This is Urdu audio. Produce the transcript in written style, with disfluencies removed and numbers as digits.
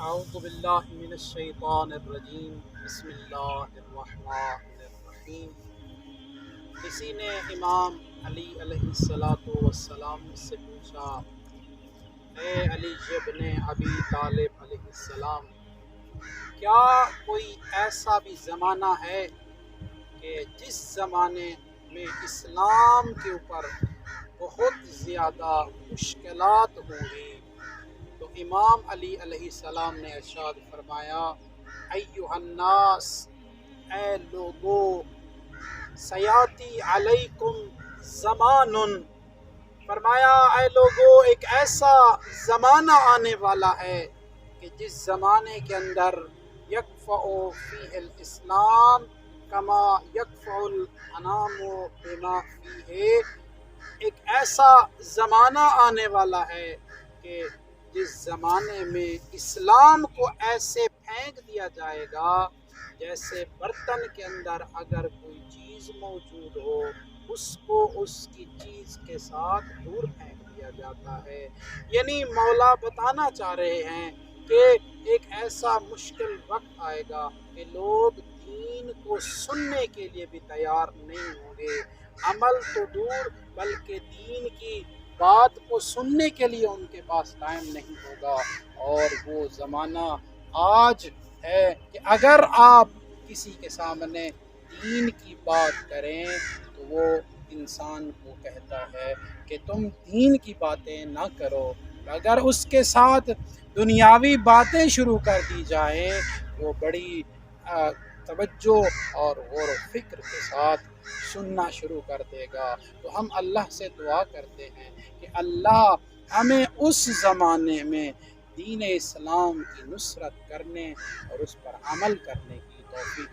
اعوذ باللہ من الشیطان الرجیم بسم اللہ الرحمن الرحیم۔ کسی نے امام علی علیہ السلام سے پوچھا، اے علی ابن ابی طالب علیہ السلام، کیا کوئی ایسا بھی زمانہ ہے کہ جس زمانے میں اسلام کے اوپر بہت زیادہ مشکلات ہوں گی؟ تو امام علی علیہ السلام نے ارشاد فرمایا، ایھا الناس، اے لوگو، سیاتی علیکم زمان، فرمایا اے لوگو ایک ایسا زمانہ آنے والا ہے کہ جس زمانے کے اندر یکفأ فیہ الاسلام کما یکفأ الانام بما فیہ، ایک ایسا زمانہ آنے والا ہے کہ جس زمانے میں اسلام کو ایسے پھینک دیا جائے گا جیسے برتن کے اندر اگر کوئی چیز موجود ہو اس کو اس کی چیز کے ساتھ دور پھینک دیا جاتا ہے۔ یعنی مولا بتانا چاہ رہے ہیں کہ ایک ایسا مشکل وقت آئے گا کہ لوگ دین کو سننے کے لیے بھی تیار نہیں ہوں گے، عمل تو دور بلکہ دین کی بات کو سننے کے لیے ان کے پاس ٹائم نہیں ہوگا۔ اور وہ زمانہ آج ہے کہ اگر آپ کسی کے سامنے دین کی بات کریں تو وہ انسان کو کہتا ہے کہ تم دین کی باتیں نہ کرو، اگر اس کے ساتھ دنیاوی باتیں شروع کر دی جائیں وہ بڑی توجہ اور غور و فکر کے ساتھ سننا شروع کر دے گا۔ تو ہم اللہ سے دعا کرتے ہیں کہ اللہ ہمیں اس زمانے میں دین اسلام کی نصرت کرنے اور اس پر عمل کرنے کی توفیق